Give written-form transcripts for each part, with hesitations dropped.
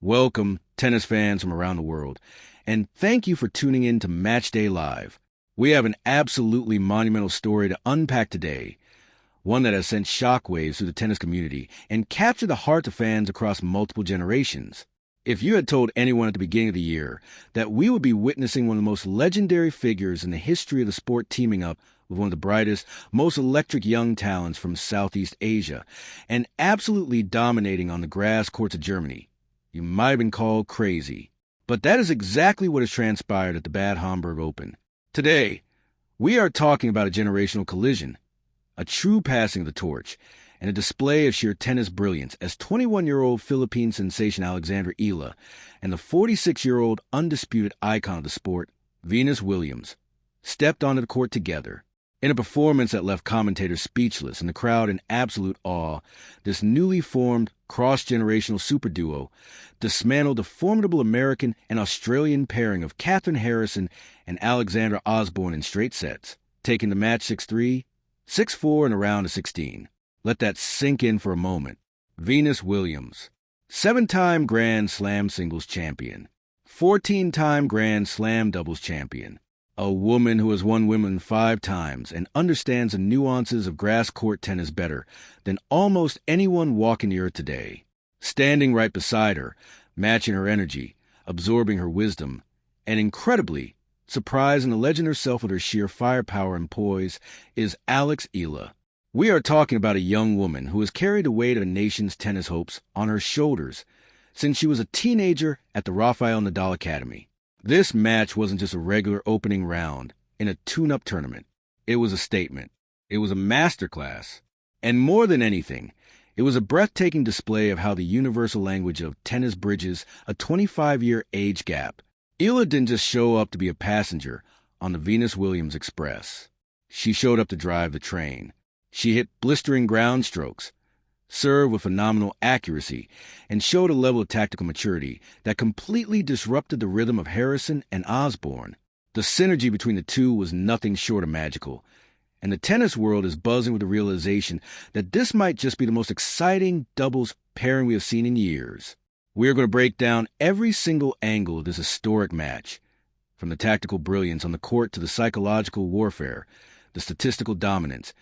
Welcome, tennis fans from around the world, and thank you for tuning in to Matchday Live. We have an absolutely monumental story to unpack today, one that has sent shockwaves through the tennis community and captured the hearts of fans across multiple generations. If you had told anyone at the beginning of the year that we would be witnessing one of the most legendary figures in the history of the sport teaming up with one of the brightest, most electric young talents from Southeast Asia and absolutely dominating on the grass courts of Germany, you might have been called crazy. But that is exactly what has transpired at the Bad Homburg Open. Today, we are talking about a generational collision, a true passing of the torch, and a display of sheer tennis brilliance as 21-year-old Philippine sensation Alexandra Eala and the 46-year-old undisputed icon of the sport, Venus Williams, stepped onto the court together. In a performance that left commentators speechless and the crowd in absolute awe, this newly formed cross-generational super duo dismantled the formidable American and Australian pairing of Catherine Harrison and Alexandra Osborne in straight sets, taking the match 6-3, 6-4 in a round of 16. Let that sink in for a moment. Venus Williams, 7-time Grand Slam singles champion, 14-time Grand Slam doubles champion, a woman who has won Wimbledon 5 times and understands the nuances of grass court tennis better than almost anyone walking the earth today. Standing right beside her, matching her energy, absorbing her wisdom, and incredibly, surprising the legend herself with her sheer firepower and poise, is Alex Eala. We are talking about a young woman who has carried the weight of the nation's tennis hopes on her shoulders since she was a teenager at the Rafael Nadal Academy. This match wasn't just a regular opening round in a tune-up tournament. It was a statement. It was a masterclass. And more than anything, it was a breathtaking display of how the universal language of tennis bridges a 25-year age gap. Eala didn't just show up to be a passenger on the Venus Williams Express. She showed up to drive the train. She hit blistering ground strokes, served with phenomenal accuracy, and showed a level of tactical maturity that completely disrupted the rhythm of Harrison and Osborne. The synergy between the two was nothing short of magical, and the tennis world is buzzing with the realization that this might just be the most exciting doubles pairing we have seen in years. We are going to break down every single angle of this historic match, from the tactical brilliance on the court to the psychological warfare, the statistical dominance,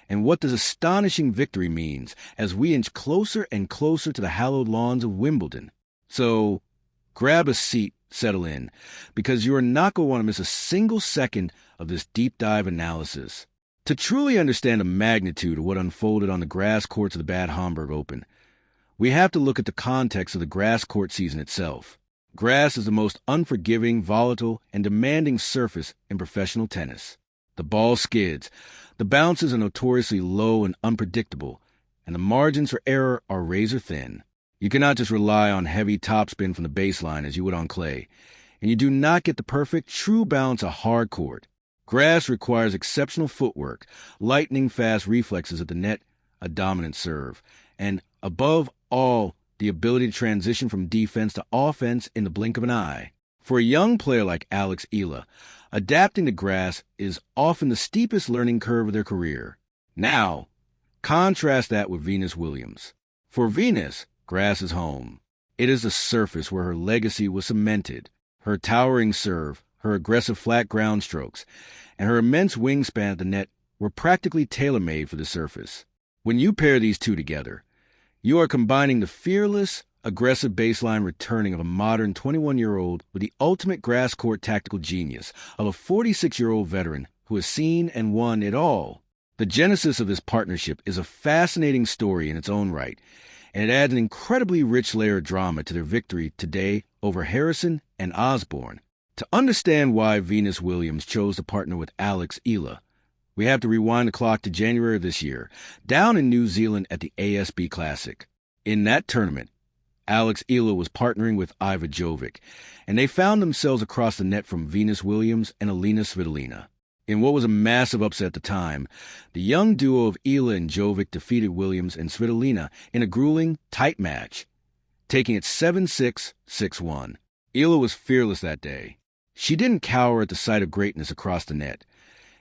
and what this astonishing victory means as we inch closer and closer to the hallowed lawns of Wimbledon. So, grab a seat, settle in, because you are not going to want to miss a single second of this deep dive analysis. To truly understand the magnitude of what unfolded on the grass courts of the Bad Homburg Open, we have to look at the context of the grass court season itself. Grass is the most unforgiving, volatile, and demanding surface in professional tennis. The ball skids, the bounces are notoriously low and unpredictable, and the margins for error are razor thin. You cannot just rely on heavy topspin from the baseline as you would on clay, and you do not get the perfect, true balance of hard court. Grass requires exceptional footwork, lightning-fast reflexes at the net, a dominant serve, and, above all, the ability to transition from defense to offense in the blink of an eye. For a young player like Alex Eala, adapting to grass is often the steepest learning curve of their career. Now, contrast that with Venus Williams. For Venus, grass is home. It is the surface where her legacy was cemented. Her towering serve, her aggressive flat ground strokes, and her immense wingspan at the net were practically tailor-made for the surface. When you pair these two together, you are combining the fearless, aggressive baseline returning of a modern 21-year-old with the ultimate grass court tactical genius of a 46-year-old veteran who has seen and won it all. The genesis of this partnership is a fascinating story in its own right, and it adds an incredibly rich layer of drama to their victory today over Harrison and Osborne. To understand why Venus Williams chose to partner with Alex Eala, we have to rewind the clock to January of this year, down in New Zealand at the ASB Classic. In that tournament, Alex Eala was partnering with Iva Jovic, and they found themselves across the net from Venus Williams and Alina Svitolina. In what was a massive upset at the time, the young duo of Eala and Jovic defeated Williams and Svitolina in a grueling, tight match, taking it 7-6, 6-1. Eala was fearless that day. She didn't cower at the sight of greatness across the net.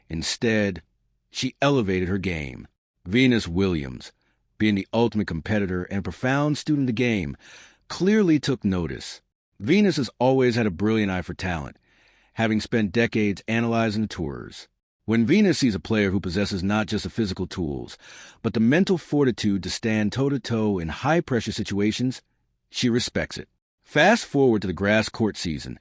Instead, she elevated her game. Venus Williams, being the ultimate competitor and profound student of the game, clearly took notice. Venus has always had a brilliant eye for talent, having spent decades analyzing the tours. When Venus sees a player who possesses not just the physical tools, but the mental fortitude to stand toe-to-toe in high-pressure situations, she respects it. Fast forward to the grass court season,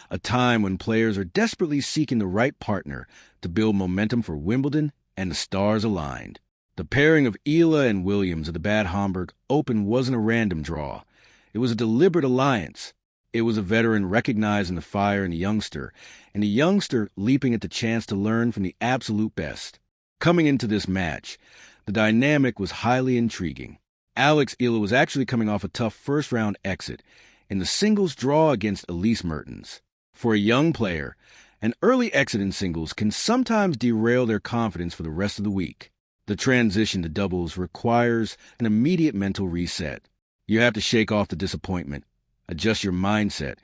a time when players are desperately seeking the right partner to build momentum for Wimbledon, and the stars aligned. The pairing of Eala and Williams at the Bad Homburg Open wasn't a random draw. It was a deliberate alliance. It was a veteran recognizing the fire in the youngster, and the youngster leaping at the chance to learn from the absolute best. Coming into this match, the dynamic was highly intriguing. Alex Eala was actually coming off a tough first-round exit in the singles draw against Elise Mertens. For a young player, an early exit in singles can sometimes derail their confidence for the rest of the week. The transition to doubles requires an immediate mental reset. You have to shake off the disappointment, adjust your mindset,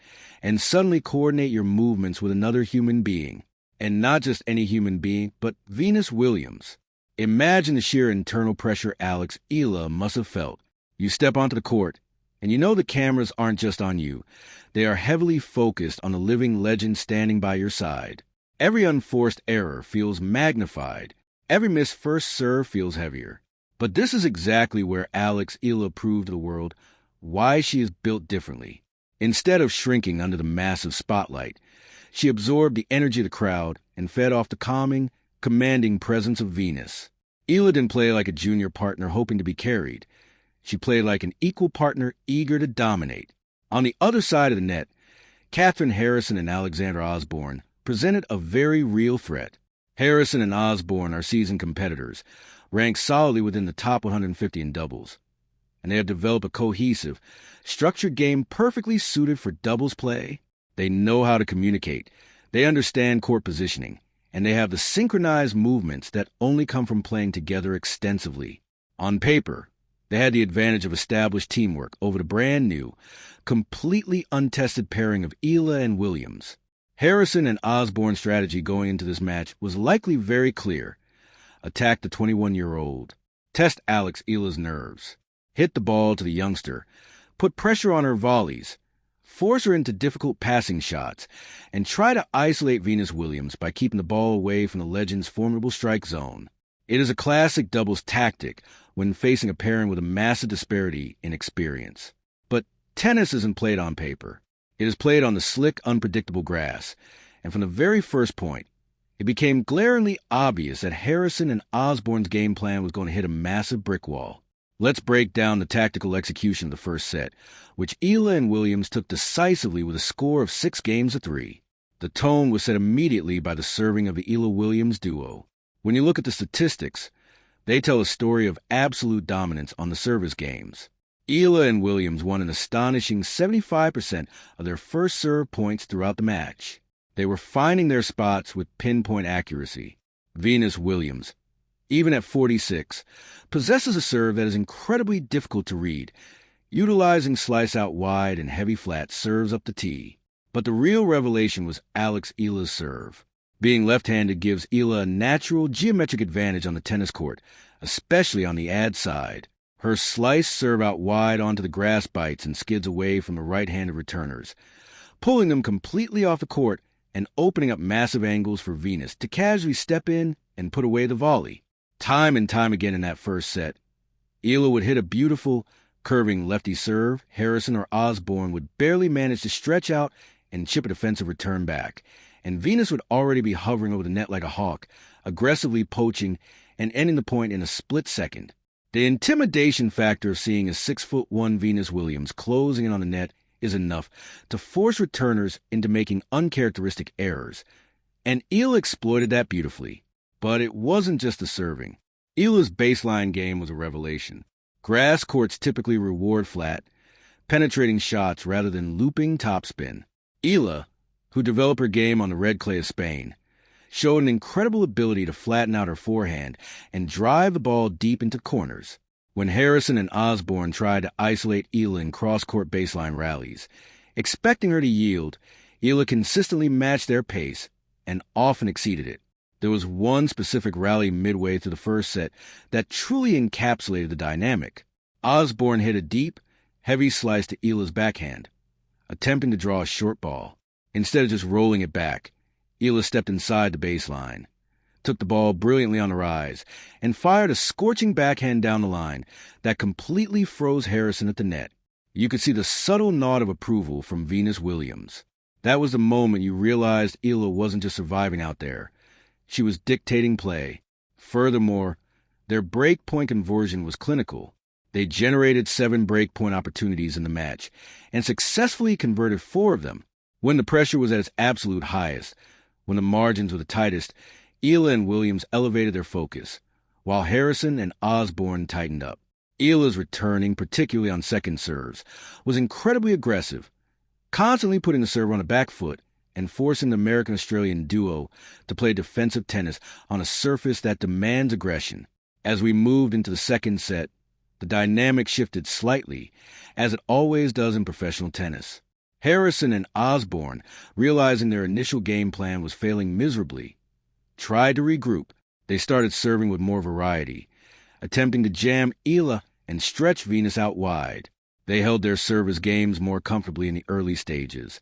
and suddenly coordinate your movements with another human being. And not just any human being, but Venus Williams. Imagine the sheer internal pressure Alex Eala must have felt. You step onto the court, and you know the cameras aren't just on you. They are heavily focused on the living legend standing by your side. Every unforced error feels magnified. Every missed first serve feels heavier. But this is exactly where Alex Eala proved to the world why she is built differently. Instead of shrinking under the massive spotlight, she absorbed the energy of the crowd and fed off the calming, commanding presence of Venus. Eala didn't play like a junior partner hoping to be carried. She played like an equal partner eager to dominate. On the other side of the net, Catherine Harrison and Alexandra Osborne presented a very real threat. Harrison and Osborne are seasoned competitors, ranked solidly within the top 150 in doubles, and they have developed a cohesive, structured game perfectly suited for doubles play. They know how to communicate, they understand court positioning, and they have the synchronized movements that only come from playing together extensively. On paper, they had the advantage of established teamwork over the brand-new, completely untested pairing of Eala and Williams. Harrison and Osborne's strategy going into this match was likely very clear. Attack the 21-year-old, test Alex Eala's nerves, hit the ball to the youngster, put pressure on her volleys, force her into difficult passing shots, and try to isolate Venus Williams by keeping the ball away from the legend's formidable strike zone. It is a classic doubles tactic when facing a pairing with a massive disparity in experience. But tennis isn't played on paper. It is played on the slick, unpredictable grass, and from the very first point, it became glaringly obvious that Harrison and Osborne's game plan was going to hit a massive brick wall. Let's break down the tactical execution of the first set, which Eala and Williams took decisively with a score of 6-3. The tone was set immediately by the serving of the Eala-Williams duo. When you look at the statistics, they tell a story of absolute dominance on the service games. Eala and Williams won an astonishing 75% of their first serve points throughout the match. They were finding their spots with pinpoint accuracy. Venus Williams, even at 46, possesses a serve that is incredibly difficult to read, utilizing slice out wide and heavy flat serves up the tee. But the real revelation was Alex Eala's serve. Being left-handed gives Eala a natural geometric advantage on the tennis court, especially on the ad side. Her slice serve out wide onto the grass bites and skids away from the right-handed returners, pulling them completely off the court and opening up massive angles for Venus to casually step in and put away the volley. Time and time again in that first set, Eala would hit a beautiful, curving lefty serve. Harrison or Osborne would barely manage to stretch out and chip a defensive return back, and Venus would already be hovering over the net like a hawk, aggressively poaching and ending the point in a split second. The intimidation factor of seeing a 6'1" Venus Williams closing in on the net is enough to force returners into making uncharacteristic errors, and Eala exploited that beautifully. But it wasn't just the serving. Eala's baseline game was a revelation. Grass courts typically reward flat, penetrating shots rather than looping topspin. Eala, who developed her game on the red clay of Spain, showed an incredible ability to flatten out her forehand and drive the ball deep into corners. When Harrison and Osborne tried to isolate Eala in cross-court baseline rallies, expecting her to yield, Eala consistently matched their pace and often exceeded it. There was one specific rally midway through the first set that truly encapsulated the dynamic. Osborne hit a deep, heavy slice to Eala's backhand, attempting to draw a short ball. Instead of just rolling it back, Eala stepped inside the baseline, took the ball brilliantly on the rise, and fired a scorching backhand down the line that completely froze Harrison at the net. You could see the subtle nod of approval from Venus Williams. That was the moment you realized Eala wasn't just surviving out there. She was dictating play. Furthermore, their break-point conversion was clinical. They generated 7 break-point opportunities in the match and successfully converted 4 of them. When the pressure was at its absolute highest, when the margins were the tightest, Eala and Williams elevated their focus, while Harrison and Osborne tightened up. Eala's returning, particularly on second serves, was incredibly aggressive, constantly putting the serve on the back foot and forcing the American-Australian duo to play defensive tennis on a surface that demands aggression. As we moved into the second set, the dynamic shifted slightly, as it always does in professional tennis. Harrison and Osborne, realizing their initial game plan was failing miserably, tried to regroup. They started serving with more variety, attempting to jam Eala and stretch Venus out wide. They held their service games more comfortably in the early stages,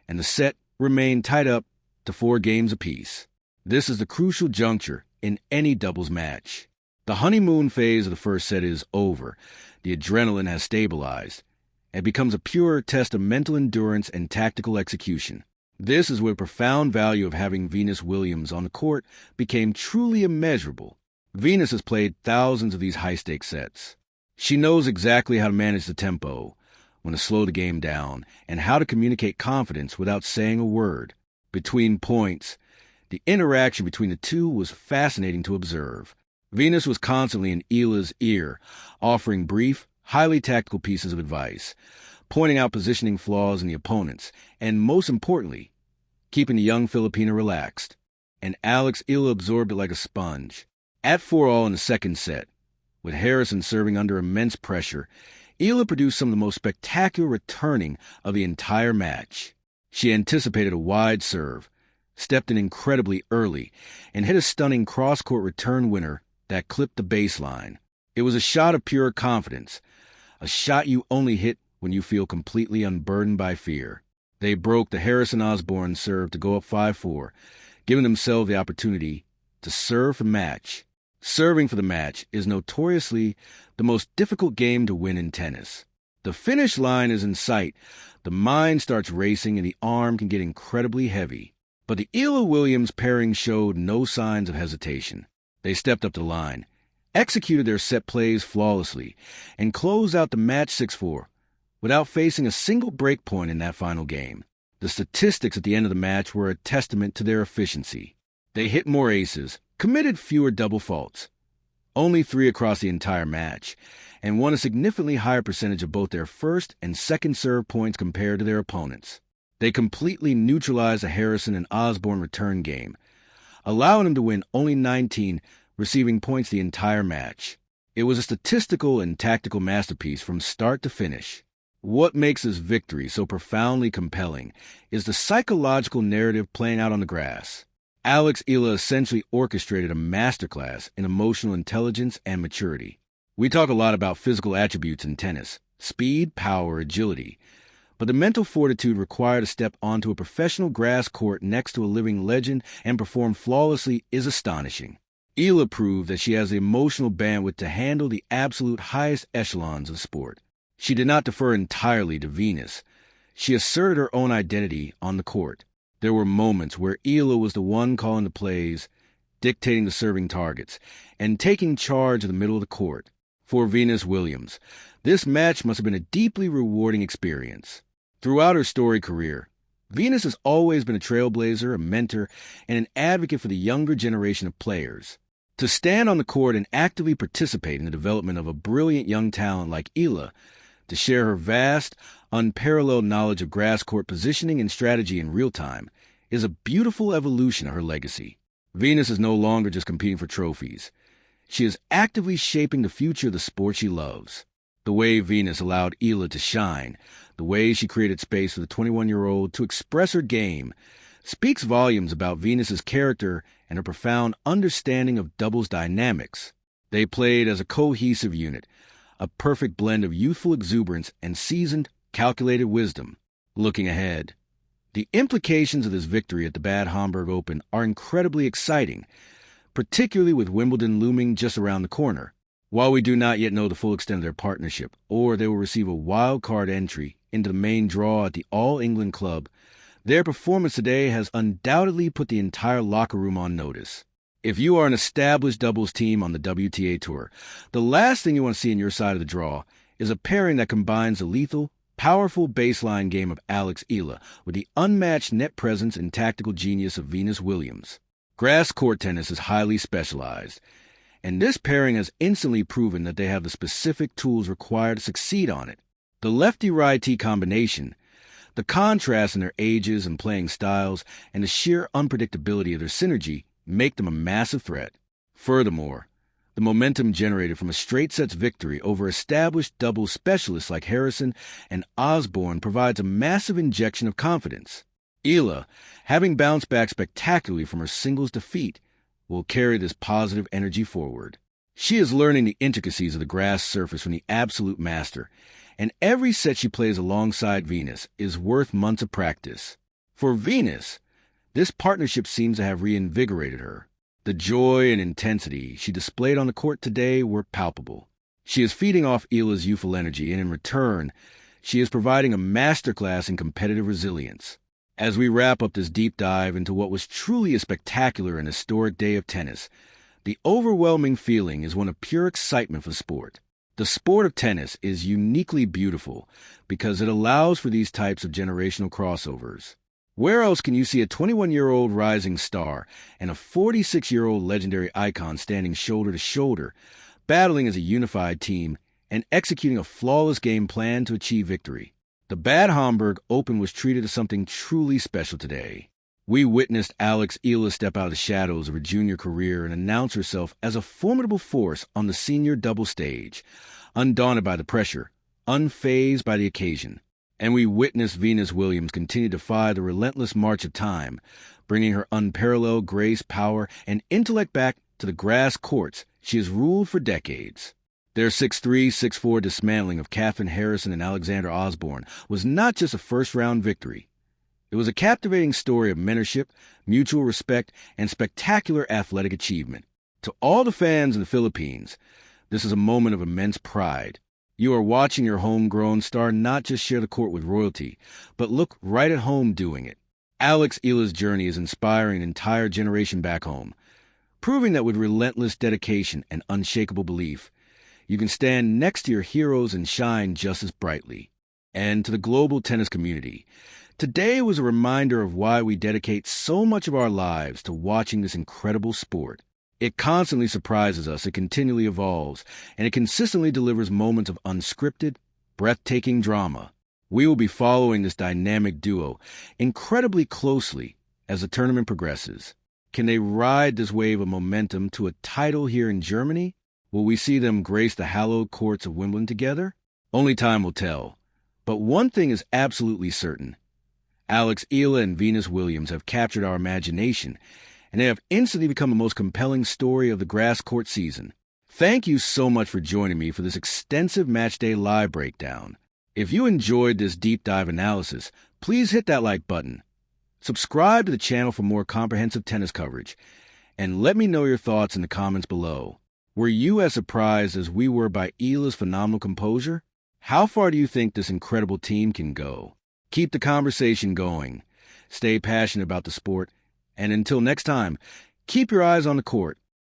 and the set remained tied up to 4 games apiece. This is the crucial juncture in any doubles match. The honeymoon phase of the first set is over. The adrenaline has stabilized and becomes a pure test of mental endurance and tactical execution. This is where the profound value of having Venus Williams on the court became truly immeasurable. Venus has played thousands of these high-stakes sets. She knows exactly how to manage the tempo, when to slow the game down, and how to communicate confidence without saying a word. Between points, the interaction between the two was fascinating to observe. Venus was constantly in Eala's ear, offering brief, highly tactical pieces of advice, pointing out positioning flaws in the opponents, and most importantly, keeping the young Filipina relaxed. And Alex Eala absorbed it like a sponge. At 4-all in the second set, with Harrison serving under immense pressure, Eala produced some of the most spectacular returning of the entire match. She anticipated a wide serve, stepped in incredibly early, and hit a stunning cross-court return winner that clipped the baseline. It was a shot of pure confidence, a shot you only hit when you feel completely unburdened by fear. They broke the Harrison-Osborne serve to go up 5-4, giving themselves the opportunity to serve the match. Serving for the match is notoriously the most difficult game to win in tennis. The finish line is in sight, the mind starts racing, and the arm can get incredibly heavy. But the Eala-Williams pairing showed no signs of hesitation. They stepped up the line, executed their set plays flawlessly, and closed out the match 6-4 without facing a single break point in that final game. The statistics at the end of the match were a testament to their efficiency. They hit more aces, committed fewer double faults, only 3 across the entire match, and won a significantly higher percentage of both their first and second serve points compared to their opponents. They completely neutralized the Harrison and Osborne return game, allowing them to win only 19 receiving points the entire match. It was a statistical and tactical masterpiece from start to finish. What makes this victory so profoundly compelling is the psychological narrative playing out on the grass. Alex Eala essentially orchestrated a masterclass in emotional intelligence and maturity. We talk a lot about physical attributes in tennis, speed, power, agility, but the mental fortitude required to step onto a professional grass court next to a living legend and perform flawlessly is astonishing. Eala proved that she has the emotional bandwidth to handle the absolute highest echelons of the sport. She did not defer entirely to Venus. She asserted her own identity on the court. There were moments where Eala was the one calling the plays, dictating the serving targets, and taking charge of the middle of the court. For Venus Williams, this match must have been a deeply rewarding experience. Throughout her storied career, Venus has always been a trailblazer, a mentor, and an advocate for the younger generation of players. To stand on the court and actively participate in the development of a brilliant young talent like Eala, to share her vast, unparalleled knowledge of grass court positioning and strategy in real time, is a beautiful evolution of her legacy. Venus is no longer just competing for trophies. She is actively shaping the future of the sport she loves. The way Venus allowed Eala to shine, the way she created space for the 21-year-old to express her game, speaks volumes about Venus's character and her profound understanding of doubles dynamics. They played as a cohesive unit, a perfect blend of youthful exuberance and seasoned, calculated wisdom. Looking ahead, the implications of this victory at the Bad Homburg Open are incredibly exciting, particularly with Wimbledon looming just around the corner. While we do not yet know the full extent of their partnership, or they will receive a wild card entry into the main draw at the All England Club, their performance today has undoubtedly put the entire locker room on notice. If you are an established doubles team on the WTA Tour, the last thing you want to see in your side of the draw is a pairing that combines the lethal, powerful baseline game of Alex Eala with the unmatched net presence and tactical genius of Venus Williams. Grass court tennis is highly specialized, and this pairing has instantly proven that they have the specific tools required to succeed on it. The lefty-righty combination, the contrast in their ages and playing styles, and the sheer unpredictability of their synergy make them a massive threat. Furthermore, the momentum generated from a straight sets victory over established doubles specialists like Harrison and Osborne provides a massive injection of confidence. Eala, having bounced back spectacularly from her singles defeat, will carry this positive energy forward. She is learning the intricacies of the grass surface from the absolute master, and every set she plays alongside Venus is worth months of practice. For Venus, this partnership seems to have reinvigorated her. The joy and intensity she displayed on the court today were palpable. She is feeding off Eala's youthful energy, and in return, she is providing a masterclass in competitive resilience. As we wrap up this deep dive into what was truly a spectacular and historic day of tennis, the overwhelming feeling is one of pure excitement for sport. The sport of tennis is uniquely beautiful because it allows for these types of generational crossovers. Where else can you see a 21-year-old rising star and a 46-year-old legendary icon standing shoulder to shoulder, battling as a unified team and executing a flawless game plan to achieve victory? The Bad Homburg Open was treated as something truly special today. We witnessed Alex Eala step out of the shadows of her junior career and announce herself as a formidable force on the senior double stage, undaunted by the pressure, unfazed by the occasion. And we witnessed Venus Williams continue to defy the relentless march of time, bringing her unparalleled grace, power, and intellect back to the grass courts she has ruled for decades. Their 6'3", 6'4" dismantling of Catherine Harrison and Alexandra Osborne was not just a first-round victory. It was a captivating story of mentorship, mutual respect, and spectacular athletic achievement. To all the fans in the Philippines, this is a moment of immense pride. You are watching your homegrown star not just share the court with royalty, but look right at home doing it. Alex Eala's journey is inspiring an entire generation back home, proving that with relentless dedication and unshakable belief, you can stand next to your heroes and shine just as brightly. And to the global tennis community, today was a reminder of why we dedicate so much of our lives to watching this incredible sport. It constantly surprises us, it continually evolves, and it consistently delivers moments of unscripted, breathtaking drama. We will be following this dynamic duo incredibly closely as the tournament progresses. Can they ride this wave of momentum to a title here in Germany? Will we see them grace the hallowed courts of Wimbledon together? Only time will tell. But one thing is absolutely certain. Alex Eala and Venus Williams have captured our imagination, and they have instantly become the most compelling story of the grass court season. Thank you so much for joining me for this extensive Matchday Live breakdown. If you enjoyed this deep dive analysis, please hit that like button. Subscribe to the channel for more comprehensive tennis coverage, and let me know your thoughts in the comments below. Were you as surprised as we were by Eala's phenomenal composure? How far do you think this incredible team can go? Keep the conversation going. Stay passionate about the sport. And until next time, keep your eyes on the court.